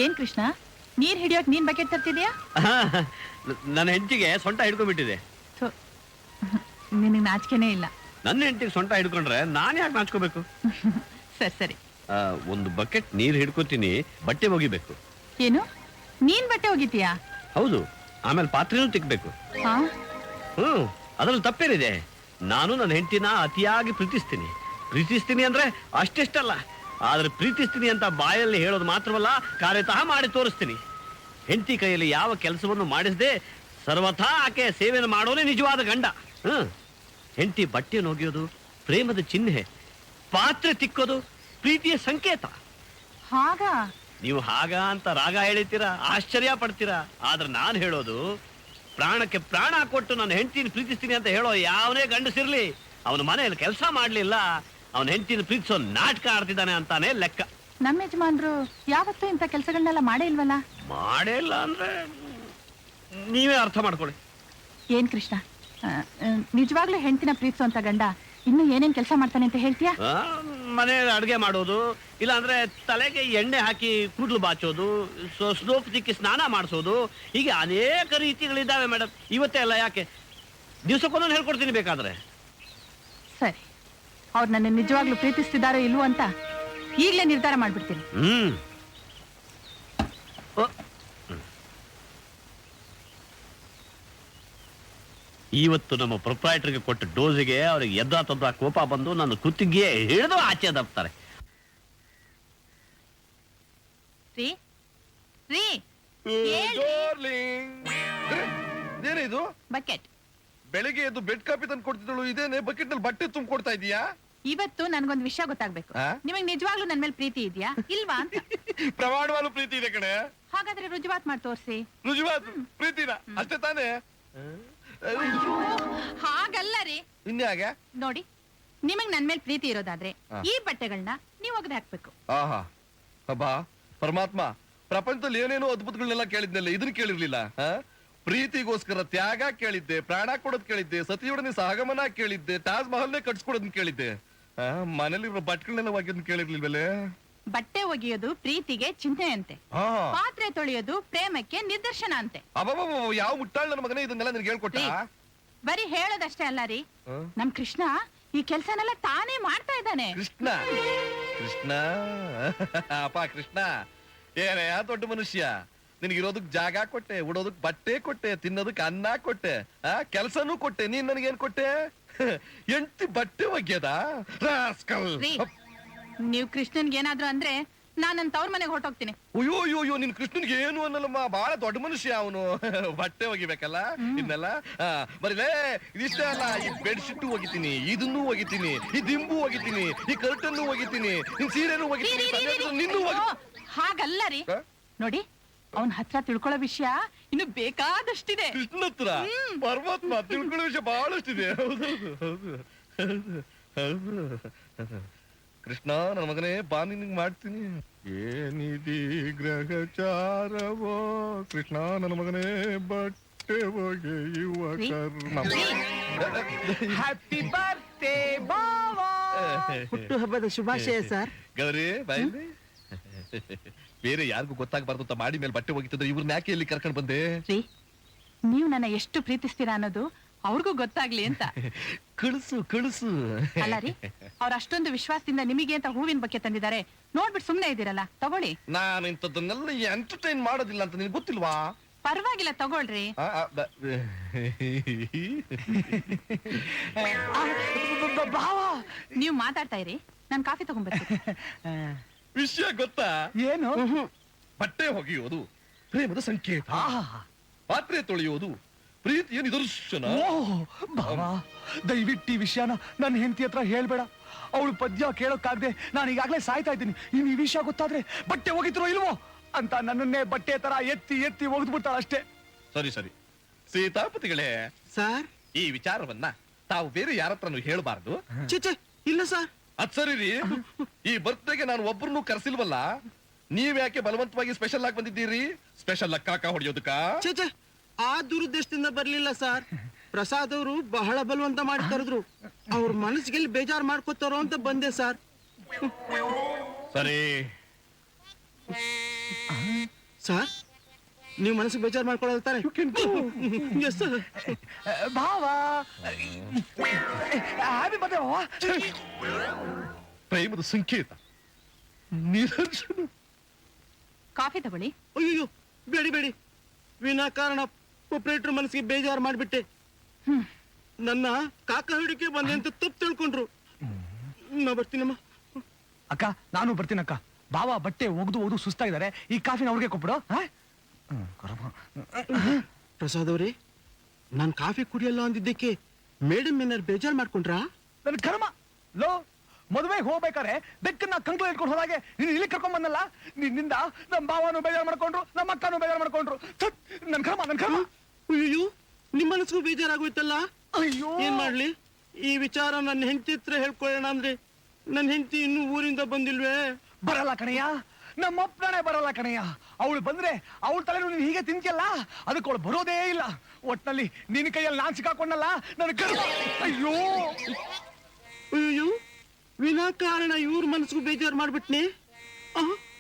ಏನ್ ಕೃಷ್ಣ, ನೀರ್ ಹಿಡಿಯೋಕ್ ನೀನ್ ಬಕೆಟ್ ತರ್ತಿದ್ಯಾ? ನನ್ನ ಹೆಂಡತಿಗೆ ಸೊಂಟ ಹಿಡ್ಕೊಂಡ್ಬಿಟ್ಟಿದೆ. ನಿನಗೆ ನಾಚಿಕೆನೇ ಇಲ್ಲ. ನನ್ನ ಹೆಂಡತಿಗೆ ಸೊಂಟ ಹಿಡ್ಕೊಂಡ್ರೆ ನಾನು ಯಾಕೆ ನಾಚ್ಕೋಬೇಕು? ಸರಿ ಸರಿ, ಒಂದು ಬಕೆಟ್ ನೀರ್ ಹಿಡ್ಕೋತೀನಿ, ಬಟ್ಟೆ ಒಗಿಬೇಕು. ಏನು, ನೀನ್ ಬಟ್ಟೆ ಒಗಿತೀಯಾ? ಹೌದು, ಆಮೇಲೆ ಪಾತ್ರೆನೂ ತಿಕ್ಬೇಕು. ಅದ್ರಲ್ಲಿ ತಪ್ಪೇನಿದೆ? ನಾನು ನನ್ನ ಹೆಂಡತಿನ ಅತಿಯಾಗಿ ಪ್ರೀತಿಸ್ತೀನಿ ಅಂದ್ರೆ ಅಷ್ಟೆಷ್ಟಲ್ಲ, ಆದ್ರೆ ಪ್ರೀತಿಸ್ತೀನಿ ಅಂತ ಬಾಯಲ್ಲಿ ಹೇಳೋದು ಮಾತ್ರವಲ್ಲ, ಕಾರ್ಯತಃ ಮಾಡಿ ತೋರಿಸ್ತೀನಿ. ಹೆಂಡತಿ ಕೈಯಲ್ಲಿ ಯಾವ ಕೆಲಸವನ್ನು ಮಾಡಿಸದೆ ಸರ್ವಥಾ ಆಕೆ ಸೇವೆಯನ್ನು ಮಾಡೋನೇ ನಿಜವಾದ ಗಂಡ. ಹೆಂಡತಿ ಬಟ್ಟೆ ಒಗೆಯೋದು ಪ್ರೇಮದ ಚಿಹ್ನೆ, ಪಾತ್ರೆ ತಿಕ್ಕೋದು ಪ್ರೀತಿಯ ಸಂಕೇತ. ಹಾಗ ನೀವು ಹಾಗ ಅಂತ ರಾಗ ಹೇಳಿತೀರಾ, ಆಶ್ಚರ್ಯ ಪಡ್ತೀರಾ. ಆದ್ರೆ ನಾನು ಹೇಳೋದು, ಪ್ರಾಣಕ್ಕೆ ಪ್ರಾಣ ಕೊಟ್ಟು ನನ್ನ ಹೆಂಡತಿನ ಪ್ರೀತಿಸ್ತೀನಿ ಅಂತ ಹೇಳೋ ಯಾವನೇ ಗಂಡಸಿರ್ಲಿ, ಅವನ ಮನೆಯಲ್ಲಿ ಕೆಲಸ ಮಾಡ್ಲಿಲ್ಲ, ಅವನ ಹೆಂಡತಿನ ಪ್ರೀತಿಸೋ ನಾಟಕ ಆಡ್ತಿದ್ದಾನೆ ಅಂತಾನೆ ಲೆಕ್ಕ. ನಮ್ಮ ಯಜಮಾನ್ರು ಯಾವತ್ತೂ ಇಂಥ ಕೆಲಸಗಳನ್ನೆಲ್ಲ ಮಾಡೇ ಇಲ್ವಲ್ಲ? ಮಾಡೇ ಇಲ್ಲ ಅಂದ್ರೆ ನೀವೇ ಅರ್ಥ ಮಾಡ್ಕೊಳ್ಳಿ. ಏನ್ ಕೃಷ್ಣ, ನಿಜವಾಗ್ಲೂ ಹೆಂಡತಿನ ಪ್ರೀತಿಸುವಂತ ಗಂಡ ಇನ್ನು ಏನೇನ್ ಕೆಲಸ ಮಾಡ್ತಾನೆ ಅಂತ ಹೇಳ್ತೀಯಾ? ಮನೆಯಲ್ಲಿ ಅಡುಗೆ ಮಾಡೋದು, ಇಲ್ಲ ಅಂದ್ರೆ ತಲೆಗೆ ಎಣ್ಣೆ ಹಾಕಿ ಕೂದಲು ಬಾಚೋದು, ಸೋಪ್ ತಿಕ್ಕಿ ಸ್ನಾನ ಮಾಡಿಸೋದು, ಹೀಗೆ ಅನೇಕ ರೀತಿಗಳಿದ್ದಾವೆ ಮೇಡಮ್. ಇವತ್ತೇ ಅಲ್ಲ, ಯಾಕೆ ದಿವಸಕ್ಕೊಂದೊಂದು ಹೇಳ್ಕೊಡ್ತೀನಿ ಬೇಕಾದ್ರೆ. ಸರಿ, ಅವ್ರು ನನ್ನ ನಿಜವಾಗ್ಲೂ ಪ್ರೀತಿಸ್ತಿದಾರೋ ಇಲ್ವೋ ಅಂತ ಈಗಲೇ ನಿರ್ಧಾರ ಮಾಡ್ಬಿಡ್ತೀನಿ. ಇವತ್ತು ನಮ್ಮ ಪ್ರೊಪ್ರೈಟರ್ಗೆ ಕೊಟ್ಟ ಡೋಸಿಗೆ ಅವ್ರಿಗೆ ಎದ್ದ ತದ್ದ ಕೋಪ ಬಂದು ನನ್ನ ಕುತ್ತಿಗೆ ಹಿಡಿದು ಆಚೆ ದಬ್ತಾರೆ. ಏನಿದು ಬಕೆಟ್? ಬೆಳಿಗ್ಗೆ ಎದ್ದು ಬೆಡ್ ಕಾಪಿ ತಂದು ಕೊಡ್ತಿದ್ದಳು, ಇದೇನೆ ಬಕೆಟ್ ನಲ್ಲಿ ಬಟ್ಟೆ ತುಂಬ ಕೊಡ್ತಾ ಇದೀಯಾ? ಇವತ್ತು ನನ್ಗೊಂದು ವಿಷಯ ಗೊತ್ತಾಗ್ಬೇಕು. ನಿಮಗ್ ನಿಜವಾಗ್ಲೂ ನನ್ ಮೇಲೆ ಪ್ರೀತಿ ಇದೆಯಾ ಇಲ್ವಾ ಅಂತ. ಪ್ರಮಾಣವಾದ ಪ್ರೀತಿ ಇದೆ ಕಣೆ. ಹಾಗಾದ್ರೆ ರುಜುವಾತ್ ಮಾಡಿ ತೋರಿಸಿ. ರುಜುವಾತ್ ಪ್ರೀತಿನ ಅಷ್ಟೇ ತಾನೇ? ಹಾಗಲ್ಲ ರೀ. ಇನ್ಯಾಗೆ ನೋಡಿ, ನಿಮಗ್ ನನ್ ಮೇಲೆ ಪ್ರೀತಿ ಇರೋದಾದ್ರೆ ಈ ಬಟ್ಟೆಗಳನ್ನ ನೀವ್ ಒಗೆದು ಹಾಕ್ಬೇಕು. ಆಹಾ ಅಬ್ಬಾ ಪರಮಾತ್ಮ, ಪ್ರಪಂಚದಲ್ಲಿ ಏನೇನೋ ಅದ್ಭುತಗಳನ್ನೆಲ್ಲ ಕೇಳಿದ್ನಲ್ಲ, ಇದನ್ನ ಕೇಳಿರ್ಲಿಲ್ಲ. ಪ್ರೀತಿಗೋಸ್ಕರ ತ್ಯಾಗ ಕೇಳಿದ್ದೆ, ಪ್ರಾಣ ಕೊಡೋದ್ ಕೇಳಿದ್ದೆ, ಸತಿಯೊಡನೆ ಸಹಗಮನ ಕೇಳಿದ್ದೆ, ತಾಜ್ ಮಹಲ್ನೇ ಕಟ್ಸ್ಕೊಡೋದನ್ನ ಕೇಳಿದ್ದೆ. ಮನೇಲಿರೋ ಬಟ್ಟೆಗಳನ್ನೆಲ್ಲ ಒಗೆಯೋದನ್ನ ಕೇಳಿರ್ಲಿಲ್ವಲ್ಲೇ? ಬಟ್ಟೆ ಒಗೆಯೋದು ಪ್ರೀತಿಗೆ ಚಿಹ್ನೆ ಅಂತೆ, ಪಾತ್ರೆ ತೊಳೆಯೋದು ಪ್ರೇಮಕ್ಕೆ ನಿದರ್ಶನ ಅಂತೆ. ಅಬ್ಬಬ್ಬ, ಯಾವ ಮುಟ್ಟಾಳ ನನ್ನ ಮಗನೇ ಇದನ್ನೆಲ್ಲ ನಿನ್ಗೆ ಹೇಳ್ಕೊಟ್ಟ? ಬರೀ ಹೇಳೋದಷ್ಟೇ ಅಲ್ಲ ರೀ, ನಮ್ ಕೃಷ್ಣ ಈ ಕೆಲ್ಸನೆಲ್ಲ ತಾನೇ ಮಾಡ್ತಾ ಇದ್ದಾನೆ. ಕೃಷ್ಣ ಕೃಷ್ಣ ಅಪ್ಪ ಕೃಷ್ಣ ಏನೇ ದೊಡ್ಡ ಮನುಷ್ಯ, ನಿನಗಿರೋದಕ್ ಜಾಗ ಕೊಟ್ಟೆ, ಉಡೋದಕ್ ಬಟ್ಟೆ ಕೊಟ್ಟೆ, ತಿನ್ನೋದಕ್ ಅನ್ನ ಕೊಟ್ಟೆ, ಕೆಲ್ಸನೂ ಕೊಟ್ಟೆ, ನೀನ್ ನನಗೇನ್ ಕೊಟ್ಟೆ? ಎಂಟಿ ಬಟ್ಟೆ ಒಗ್ಯದ ರಾಸ್ಕಲ್. ನೀವ್ ಕೃಷ್ಣನ್ಗೆ ಏನಾದ್ರು ಅಂದ್ರೆ ನಾನ್ ನನ್ ತವ್ರ ಮನೆಗೆ ಹೊರಟೋಗ್ತೀನಿ. ಅಯ್ಯೋ ಅಯ್ಯೋ ಅಯ್ಯೋ, ನಿನ್ ಕೃಷ್ಣನ್ಗೆ ಏನು ಅನ್ನಲ್ಲಮ್ಮ, ಬಹಳ ದೊಡ್ಡ ಮನುಷ್ಯ ಅವನು. ಬಟ್ಟೆ ಒಗಿಬೇಕಲ್ಲ ಇದನ್ನೆಲ್ಲ. ಬರೀಲೇ ಇದಿಷ್ಟೇ ಅಲ್ಲ, ಈ ಬೆಡ್ ಶೀಟ್ ಒಗಿತೀನಿ, ಇದನ್ನೂ ಒಗಿತೀನಿ, ಈ ದಿಂಬು ಒಗಿತೀನಿ, ಈ ಕರ್ಟನ್ನು ಒಗಿತೀನಿ, ನಿನ್ ಸೀರೆನೂ ಒಗಿತೀನಿ, ನಿನ್ನೂ ಹಾಗಲ್ಲ ರೀ. ನೋಡಿ, ಅವನ್ ಹತ್ರ ತಿಳ್ಕೊಳ್ಳೋ ವಿಷಯ ಇನ್ನು ಬೇಕಾದಷ್ಟಿದೆ. ಕೃಷ್ಣ ಹತ್ರ ಪರಮಾತ್ಮ ತಿಳ್ಕೊಳ್ಳೋ ವಿಷಯ ಬಹಳಷ್ಟಿದೆ. ಹೌದೌದು ಹೌದು ಹೌದು. ಕೃಷ್ಣ ನನ್ನ ಮಗನೇ, ಬಾ ನಿನಗ್ ಮಾಡ್ತೀನಿ. ಏನಿದಿ ಗ್ರಹಚಾರವೋ ಕೃಷ್ಣ ನನ್ನ ಮಗನೇ, ಬಟ್ಟೆ ಒಗೆಯುವ ಕರ್ಮ. ಹ್ಯಾಪಿ ಬರ್ತ್ಡೇ ಬಾವಾ. ಹುಟ್ಟು ಹಬ್ಬದ ಶುಭಾಶಯ ಸರ್. ಗೌರಿ ಬಾಯಲ್ಲಿ ಬೇರೆ ಯಾರಿಗೂ ಗೊತ್ತಾಗಬಾರ್ದು ಅಂತ ಮಾಡಿ ಮೇಲೆ ಬಟ್ಟೆ ಒಗಿತಿದ್ರೆ ಇವ್ರನ್ನ ಯಾಕೆ ಇಲ್ಲಿ ಕರ್ಕೊಂಡು ಬಂದೆ? ನೀವು ನನ್ನ ಎಷ್ಟು ಪ್ರೀತಿಸ್ತೀರಾ ಅನ್ನೋದು ಅವ್ರಿಗೂ ಗೊತ್ತಾಗ್ಲಿ ಅಂತ. ಕಳಿಸು ಕಳಿಸು. ಅಲ್ಲ ರೀ, ಅವ್ರ ಅಷ್ಟೊಂದು ವಿಶ್ವಾಸದಿಂದ ನಿಮಗೆ ಅಂತ ಹೂವಿನ ಬಗ್ಗೆ ತಂದಿದ್ದಾರೆ, ನೋಡ್ಬಿಟ್ಟು ಸುಮ್ನೆ ಇದ್ದೀರಲ್ಲ, ತಗೊಳ್ಳಿ. ನಾನು ಇಂಥದ್ದನ್ನೆಲ್ಲ ಎಂಟರ್ಟೈನ್ ಮಾಡೋದಿಲ್ಲ ಅಂತ ನಿನ್ಗೆ ಗೊತ್ತಿಲ್ವಾ? ಪರವಾಗಿಲ್ಲ, ತಗೊಳ್ರಿ. ನೀವು ಮಾತಾಡ್ತಾ ಇರಿ, ನಾನ್ ಕಾಫಿ ತಗೊಂಡ್ಬರ್ತೀನಿ. ವಿಷಯ ಗೊತ್ತಾ? ಏನು? ಬಟ್ಟೆ ಒಗೆಯೋದು ಪ್ರೇಮದ ಸಂಕೇತ, ಪಾತ್ರೆ ತೊಳೆಯೋದು ಪ್ರೀತಿಯ ನಿದರ್ಶನ. ಬಾವಾ, ದಯವಿಟ್ಟು ಈ ವಿಷಯನ ನನ್ನ ಹೆಂಡತಿ ಹತ್ರ ಹೇಳ್ಬೇಡ. ಅವಳು ಪದ್ಯ ಕೇಳೋಕ್ಕಾಗದೆ ನಾನು ಈಗಾಗಲೇ ಸಾಯ್ತಾ ಇದ್ದೀನಿ. ಇನ್ನು ಈ ವಿಷಯ ಗೊತ್ತಾದ್ರೆ ಬಟ್ಟೆ ಒಗಿತಿರೋ ಇಲ್ವೋ ಅಂತ ನನ್ನನ್ನೇ ಬಟ್ಟೆ ತರ ಎತ್ತಿ ಎತ್ತಿ ಒಗೆದ್ಬಿಡ್ತಾಳ ಅಷ್ಟೇ. ಸರಿ ಸರಿ ಸೀತಾಪತಿಗಳೇ, ಸರ್ ಈ ವಿಚಾರವನ್ನ ತಾವು ಬೇರೆ ಯಾರ ಹತ್ರನೂ ಹೇಳ್ಬಾರ್ದು. ಚಿಚೆ ಇಲ್ಲ ಸರ್. ಅದ್ ಸರಿ ರೀ, ಈ ಬರ್ತ್ಡೇಗೆ ನಾನು ಒಬ್ಬರನ್ನು ಕರೆಸಿಲ್ವಲ್ಲ, ನೀವ್ ಯಾಕೆ ಬಲವಂತವಾಗಿ ಸ್ಪೆಷಲ್ ಆಗಿ ಬಂದಿದ್ದೀರಿ? ಸ್ಪೆಷಲ್ ಆಗಿ ಕಾಕ ಹೊಡೆಯೋದಕ್ಕ? ಚಿಚೆ ಆ ದುರುದ್ದೇಶದಿಂದ ಬರ್ಲಿಲ್ಲ ಸರ್. ಪ್ರಸಾದ್ ಅವರು ಬಹಳ ಬಲವಂತ ಮಾಡಿ ಕರೆದ್ರು, ಅವ್ರ ಮನಸ್ಸಿಗೆ ಬೇಜಾರು ಮಾಡ್ಕೋತಾರೋ ಅಂತ ಬಂದೆ ಸರ್. ಸರಿ, ಸರ್ ನೀವು ಮನಸ್ಸಿಗೆ ಬೇಜಾರು ಮಾಡ್ಕೊಳಲ್ತಾರೆ ಎಸ್ ಸರ್ ಭಾವ ಹ್ಯಾಪಿ ಬರ್ತ್ಡೇ ಭಾವ. ಪ್ರೇಮದ ಸಂಕೇತ ನಿರಂಜನ. ಕಾಫಿ ತಗೊಳ್ಳಿ. ಅಯ್ಯೋ ಬೇಡಿ ಬೇಡಿ, ವಿನಾಕಾರಣ ಪ್ರೊಪ್ರೇಟರ್ ಮನಸ್ಸಿಗೆ ಬೇಜಾರು ಮಾಡಿಬಿಟ್ಟೆ. ನನ್ನ ಕಾಕ ಹಿಡಿಕೆ ಬಂದೆ ಅಂತ ತಪ್ಪು ತಿಳ್ಕೊಂಡ್ರು. ನಾ ಬರ್ತೀನಮ್ಮ. ಅಕ್ಕ ನಾನು ಬರ್ತೀನಕ್ಕ. ಭಾವ ಬಟ್ಟೆ ಒಗ್ದು ಸುಸ್ತಾಗಿದ್ದಾರೆ. ಈ ಕಾಫಿನ ಅವ್ರಿಗೆ ಕೊಟ್ಬಿಡು. ಪ್ರಸಾದ್ ಅವರೇ, ನಾನ್ ಕಾಫಿ ಕುಡಿಯಲ್ಲ ಅಂದಿದ್ದಕ್ಕೆ ಮೇಡಮ್ ಏನಾರು ಬೇಜಾರು ಮಾಡ್ಕೊಂಡ್ರಾ? ನನ್ ಕರ್ಮ. ಲೋ, ಮದುವೆಗೆ ಹೋಗ್ಬೇಕಾರೆ ಬೆಕ್ಕನ್ನ ಕಂಕ್ಳು ಇಟ್ಕೊಂಡು ಹೋದಾಗೆ ನೀನು ಇಲ್ಲಿ ಕರ್ಕೊಂಡ್ ಬಂದಲ್ಲ. ನಿನ್ನಿಂದ ನಮ್ಮ ಭಾವನು ಬೇಜಾರು ಮಾಡ್ಕೊಂಡ್ರು, ನಮ್ಮ ಅಕ್ಕನೂ ಬೇಜಾರು ಮಾಡ್ಕೊಂಡ್ರು. ನನ್ ಕರ್ಮ. ಅಯ್ಯೋ ನಿಮ್ಮ ಮನಸ್ಸಿಗೂ ಬೇಜಾರಾಗೋಯ್ತಲ್ಲ. ಅಯ್ಯೋ ಏನ್ ಮಾಡ್ಲಿ? ಈ ವಿಚಾರ ನನ್ನ ಹೆಂಡತಿ ಹತ್ರ ಹೇಳ್ಕೊಳ್ಳೋಣ ಅಂದ್ರೆ ನನ್ನ ಹೆಂಡತಿ ಇನ್ನೂ ಊರಿಂದ ಬಂದಿಲ್ವೇ? ಬರಲ್ಲ ಕಣಯ್ಯ, ನಮ್ಮಪ್ಪನೇ ಬರಲ್ಲ ಕಣಯ್ಯ. ಅವಳು ಬಂದ್ರೆ ಅವಳ ತಲೆ ನೀನು ಹೀಗೆ ತಿಂತಿಯಲ್ಲ, ಅದಕ್ಕೆ ಅವಳು ಬರೋದೇ ಇಲ್ಲ. ಒಟ್ನಲ್ಲಿ ನಿನ್ನ ಕೈಯಲ್ಲಿ ನಾನ್ ಸಿಕ್ಕಾಕೊಂಡಲ್ಲ, ನನ್ನ ಕರ್ಮ. ಅಯ್ಯೋ ಅಯ್ಯೋ ವಿನಾಕಾರಣ ಇವ್ರ ಮನಸ್ಸಿಗೂ ಬೇಜಾರು ಮಾಡ್ಬಿಟ್ನೆ.